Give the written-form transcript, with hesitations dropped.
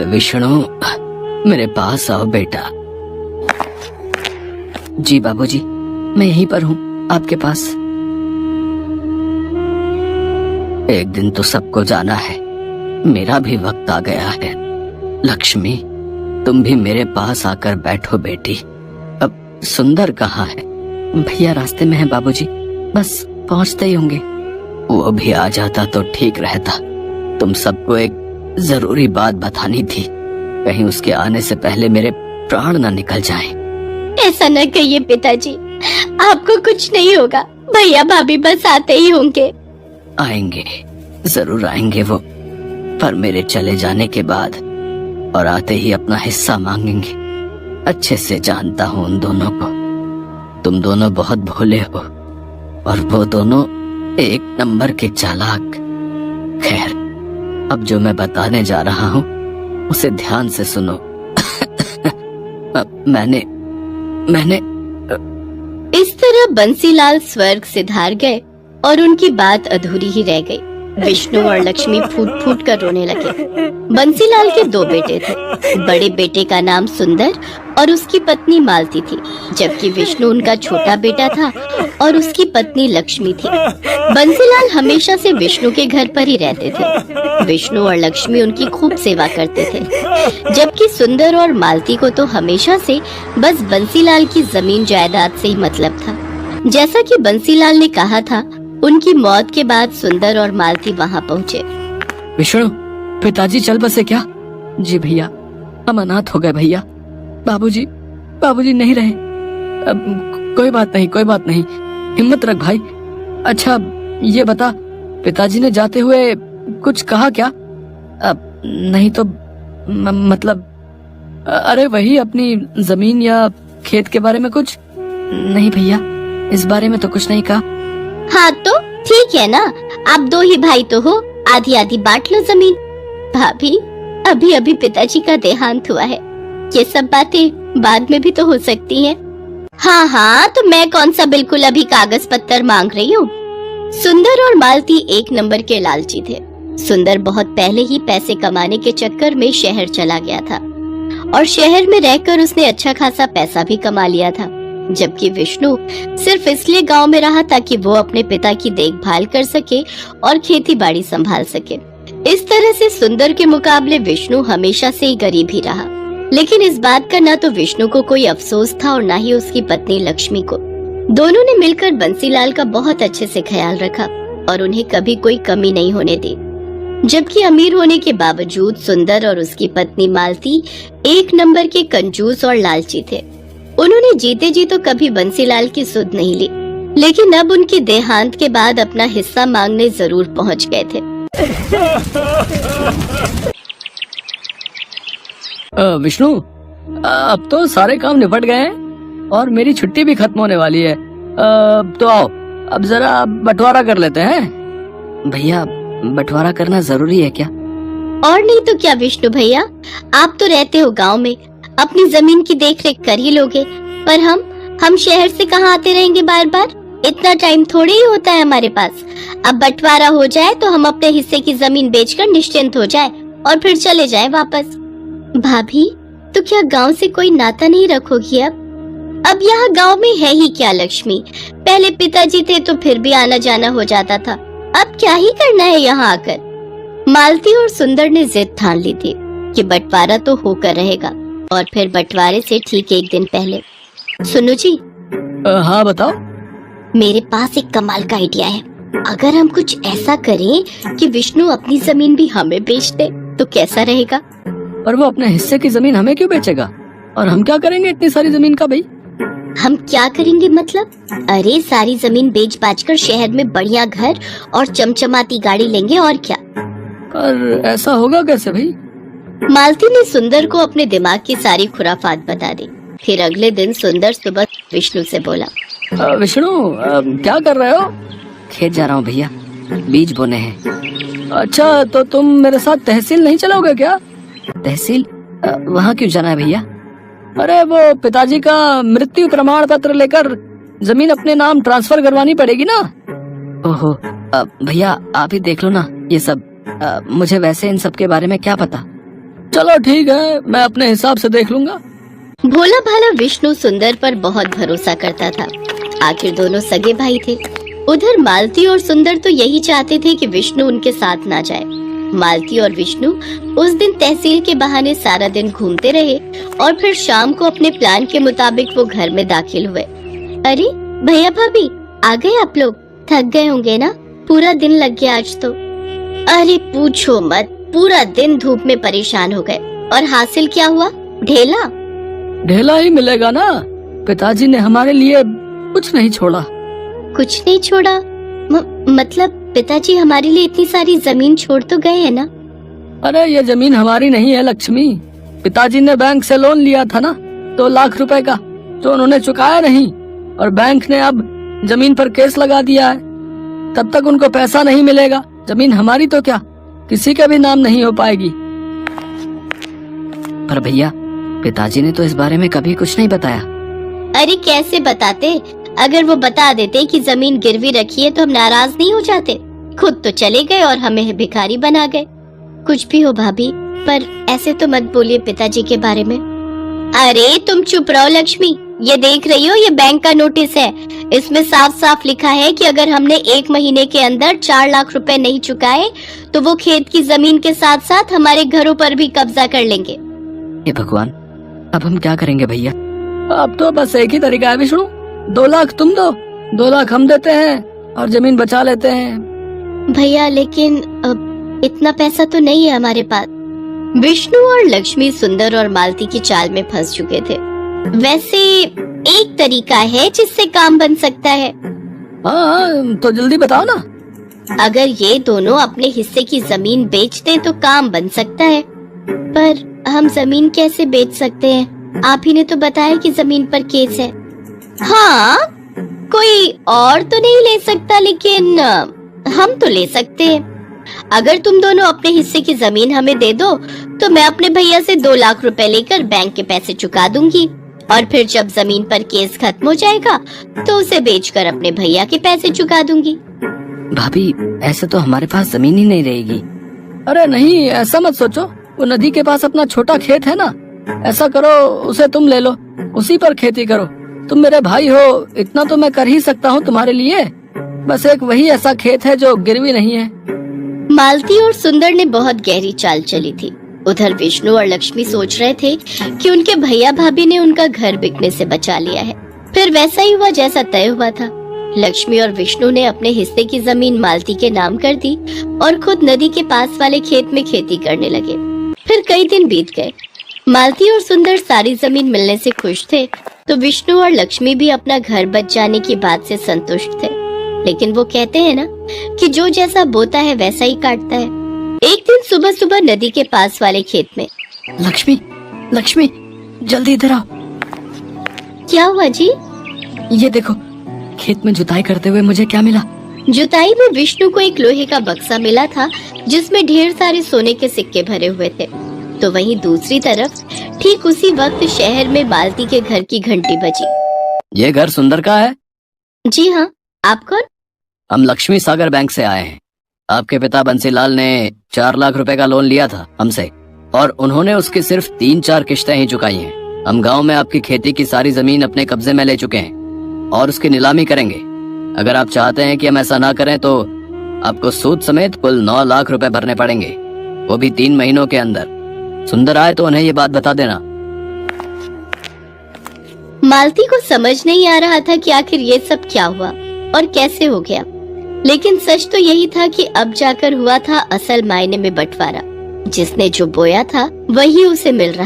विष्णु, मेरे पास आओ बेटा। जी बाबूजी, मैं यहीं पर हूँ आपके पास। एक दिन तो सबको जाना है, मेरा भी वक्त आ गया है। लक्ष्मी, तुम भी मेरे पास आकर बैठो बेटी। अब सुंदर कहाँ है? भैया रास्ते में है बाबूजी, बस पहुँचते ही होंगे। वो भी आ जाता तो ठीक रहता। तुम सबको एक जरूरी बात बतानी थी, कहीं उसके आने से पहले मेरे प्राण न निकल जाएं। ऐसा न कहिए पिताजी, आपको कुछ नहीं होगा। भैया भाभी बस आते ही होंगे। आएंगे, जरूर आएंगे वो, पर मेरे चले जाने के बाद और आते ही अपना हिस्सा मांगेंगे। अच्छे से जानता हूँ उन दोनों को। तुम दोनों बहुत भोले हो और वो दोनों एक नंबर के चालाक। खैर, अब जो मैं बताने जा रहा हूँ उसे ध्यान से सुनो। मैंने इस तरह बंसीलाल स्वर्ग से धार गए और उनकी बात अधूरी ही रह गई। विष्णु और लक्ष्मी फूट फूट कर रोने लगे। बंसीलाल के दो बेटे थे। बड़े बेटे का नाम सुंदर और उसकी पत्नी मालती थी, जबकि विष्णु उनका छोटा बेटा था और उसकी पत्नी लक्ष्मी थी। बंसीलाल हमेशा से विष्णु के घर पर ही रहते थे। विष्णु और लक्ष्मी उनकी खूब सेवा करते थे, जबकि सुंदर और मालती को तो हमेशा से बस बंसीलाल की जमीन जायदाद से ही मतलब था। जैसा कि बंसीलाल ने कहा था, उनकी मौत के बाद सुंदर और मालती वहाँ पहुँचे। विष्णु, पिताजी चल बसे क्या? जी भैया, हम अनाथ हो गए भैया। बाबूजी नहीं रहे। अब कोई बात नहीं, हिम्मत रख भाई। अच्छा ये बता, पिताजी ने जाते हुए कुछ कहा क्या? अब नहीं तो मतलब अरे वही अपनी जमीन या खेत के बारे में कुछ? नहीं भैया, इस बारे में तो कुछ नहीं कहा। हाँ तो ठीक है ना, आप दो ही भाई तो हो, आधी आधी बांट लो जमीन। भाभी, अभी अभी पिताजी का देहांत हुआ है, ये सब बातें बाद में भी तो हो सकती हैं। हाँ, तो मैं कौन सा बिल्कुल अभी कागज पत्तर मांग रही हूँ। सुंदर और मालती एक नंबर के लालची थे। सुंदर बहुत पहले ही पैसे कमाने के चक्कर में शहर चला गया था और शहर में रहकर उसने अच्छा खासा पैसा भी कमा लिया था, जबकि विष्णु सिर्फ इसलिए गांव में रहा ताकि वो अपने पिता की देखभाल कर सके और खेती बाड़ी संभाल सके। इस तरह से सुंदर के मुकाबले विष्णु हमेशा से ही गरीब ही रहा। लेकिन इस बात का न तो विष्णु को कोई अफसोस था और न ही उसकी पत्नी लक्ष्मी को। दोनों ने मिलकर बंसीलाल का बहुत अच्छे से ख्याल रखा और उन्हें कभी कोई कमी नहीं होने दी। जबकि अमीर होने के बावजूद सुंदर और उसकी पत्नी मालती एक नंबर के कंजूस और लालची थे। उन्होंने जीते जी तो कभी बंसीलाल की सुध नहीं ली, लेकिन अब उनके देहांत के बाद अपना हिस्सा मांगने जरूर पहुंच गए थे। विष्णु, अब तो सारे काम निपट गए हैं और मेरी छुट्टी भी खत्म होने वाली है। तो आओ, अब जरा बंटवारा कर लेते हैं। भैया, बंटवारा करना जरूरी है क्या? और नहीं तो क्या विष्णु भैया, आप तो रहते हो गांव में, अपनी जमीन की देखरेख कर ही लोगे, पर हम शहर से कहाँ आते रहेंगे बार बार? इतना टाइम थोड़े ही होता है हमारे पास। अब बंटवारा हो जाए तो हम अपने हिस्से की जमीन बेचकर निश्चिंत हो जाए और फिर चले जाए वापस। भाभी, तो क्या गांव से कोई नाता नहीं रखोगी अब यहाँ गांव में है ही क्या लक्ष्मी? पहले पिताजी थे तो फिर भी आना जाना हो जाता था, अब क्या ही करना है यहाँ आकर? मालती और सुंदर ने जिद ठान ली थी कि बंटवारा तो होकर रहेगा। और फिर बंटवारे से ठीक एक दिन पहले, सुनो जी। हाँ बताओ। मेरे पास एक कमाल का आइडिया है। अगर हम कुछ ऐसा करें कि विष्णु अपनी जमीन भी हमें बेच दे तो कैसा रहेगा? पर वो अपने हिस्से की जमीन हमें क्यों बेचेगा? और हम क्या करेंगे इतनी सारी जमीन का भाई? हम क्या करेंगे मतलब? अरे सारी जमीन बेच बाच कर शहर में बढ़िया घर और चमचमाती गाड़ी लेंगे और क्या। पर ऐसा होगा कैसे भाई? मालती ने सुंदर को अपने दिमाग की सारी खुराफात बता दी। फिर अगले दिन सुंदर सुबह विष्णु से बोला, विष्णु क्या कर रहे हो? खेत जा रहा हूँ भैया, बीज बोने हैं। अच्छा, तो तुम मेरे साथ तहसील नहीं चलोगे क्या? तहसील? वहाँ क्यों जाना है भैया? अरे वो पिताजी का मृत्यु प्रमाण पत्र लेकर जमीन अपने नाम ट्रांसफर करवानी पड़ेगी ना। ओहो, भैया आप ही देख लो ना ये सब। मुझे वैसे इन सब के बारे में क्या पता। चलो ठीक है, मैं अपने हिसाब से देख लूंगा। भोला भाला विष्णु सुंदर पर बहुत भरोसा करता था। आखिर दोनों सगे भाई थे। उधर मालती और सुंदर तो यही चाहते थे कि विष्णु उनके साथ ना जाए। मालती और विष्णु उस दिन तहसील के बहाने सारा दिन घूमते रहे और फिर शाम को अपने प्लान के मुताबिक वो घर में दाखिल हुए। अरे भैया भाभी, आ गए आप लोग? थक गए होंगे ना, पूरा दिन लग गया आज तो। अरे पूछो मत, पूरा दिन धूप में परेशान हो गए। और हासिल क्या हुआ? ढेला ढेला ही मिलेगा ना। पिताजी ने हमारे लिए कुछ नहीं छोड़ा। कुछ नहीं छोड़ा? मतलब पिताजी हमारे लिए इतनी सारी जमीन छोड़ तो गए हैं ना? अरे ये जमीन हमारी नहीं है लक्ष्मी। पिताजी ने बैंक से लोन लिया था ना 2 लाख रुपए का, तो उन्होंने चुकाया नहीं और बैंक ने अब जमीन पर केस लगा दिया है। तब तक उनको पैसा नहीं मिलेगा। जमीन हमारी तो क्या, किसी के भी नाम नहीं हो पाएगी। पर भैया, पिताजी ने तो इस बारे में कभी कुछ नहीं बताया। अरे कैसे बताते? अगर वो बता देते कि जमीन गिरवी रखी है तो हम नाराज नहीं हो जाते? खुद तो चले गए और हमें भिखारी बना गए। कुछ भी हो भाभी, पर ऐसे तो मत बोलिए पिताजी के बारे में। अरे तुम चुप रहो लक्ष्मी। ये देख रही हो, ये बैंक का नोटिस है। इसमें साफ साफ लिखा है कि अगर हमने 1 महीने के अंदर 4 लाख रुपए नहीं चुकाए तो वो खेत की जमीन के साथ साथ हमारे घरों पर भी कब्जा कर लेंगे। हे भगवान, अब हम क्या करेंगे भैया? अब तो बस एक ही तरीका है विष्णु, 2 लाख तुम दो, 2 लाख हम देते हैं और जमीन बचा लेते हैं। भैया लेकिन इतना पैसा तो नहीं है हमारे पास। विष्णु और लक्ष्मी सुंदर और मालती की चाल में फंस चुके थे। वैसे एक तरीका है जिससे काम बन सकता है। हाँ, तो जल्दी बताओ ना। अगर ये दोनों अपने हिस्से की जमीन बेच दें तो काम बन सकता है। पर हम जमीन कैसे बेच सकते हैं? आप ही ने तो बताया कि जमीन पर केस है। हाँ, कोई और तो नहीं ले सकता, लेकिन हम तो ले सकते हैं। अगर तुम दोनों अपने हिस्से की जमीन हमें दे दो तो मैं अपने भैया से 2 लाख रुपए लेकर बैंक के पैसे चुका दूंगी और फिर जब जमीन पर केस खत्म हो जाएगा तो उसे बेचकर अपने भैया के पैसे चुका दूंगी। भाभी, ऐसे तो हमारे पास जमीन ही नहीं रहेगी। अरे नहीं, ऐसा मत सोचो। वो नदी के पास अपना छोटा खेत है ना, ऐसा करो उसे तुम ले लो, उसी पर खेती करो। तुम मेरे भाई हो, इतना तो मैं कर ही सकता हूँ तुम्हारे लिए। बस एक वही ऐसा खेत है जो गिरवी नहीं है। मालती और सुंदर ने बहुत गहरी चाल चली थी। उधर विष्णु और लक्ष्मी सोच रहे थे कि उनके भैया भाभी ने उनका घर बिकने से बचा लिया है। फिर वैसा ही हुआ जैसा तय हुआ था। लक्ष्मी और विष्णु ने अपने हिस्से की जमीन मालती के नाम कर दी और खुद नदी के पास वाले खेत में खेती करने लगे। फिर कई दिन बीत गए। मालती और सुंदर सारी जमीन मिलने से खुश थे, तो विष्णु और लक्ष्मी भी अपना घर बच जाने की बात से संतुष्ट थे। लेकिन वो कहते हैं ना कि जो जैसा बोता है वैसा ही काटता है। एक दिन सुबह सुबह नदी के पास वाले खेत में। लक्ष्मी, लक्ष्मी, जल्दी इधर आओ। क्या हुआ जी? ये देखो, खेत में जुताई करते हुए मुझे क्या मिला। जुताई में विष्णु को एक लोहे का बक्सा मिला था जिसमें ढेर सारे सोने के सिक्के भरे हुए थे। तो वहीं दूसरी तरफ ठीक उसी वक्त शहर में मालती के घर की घंटी बजी। ये घर सुंदर का है? जी हाँ, आप कौन? हम लक्ष्मी सागर बैंक से आए हैं। आपके पिता बंसीलाल ने 4 लाख रुपए का लोन लिया था हमसे और उन्होंने उसकी सिर्फ 3-4 किश्तें ही चुकाई हैं। हम गांव में आपकी खेती की सारी जमीन अपने कब्जे में ले चुके हैं और उसकी नीलामी करेंगे। अगर आप चाहते हैं कि हम ऐसा ना करें तो आपको सूद समेत कुल 9 लाख रुपए भरने पड़ेंगे, वो भी 3 महीनों के अंदर। सुंदर आए तो उन्हें ये बात बता देना। मालती को समझ नहीं आ रहा था कि आखिर ये सब क्या हुआ और कैसे हो गया, लेकिन सच तो यही था कि अब जाकर हुआ था असल मायने में बंटवारा। जिसने जो बोया था वही उसे मिल रहा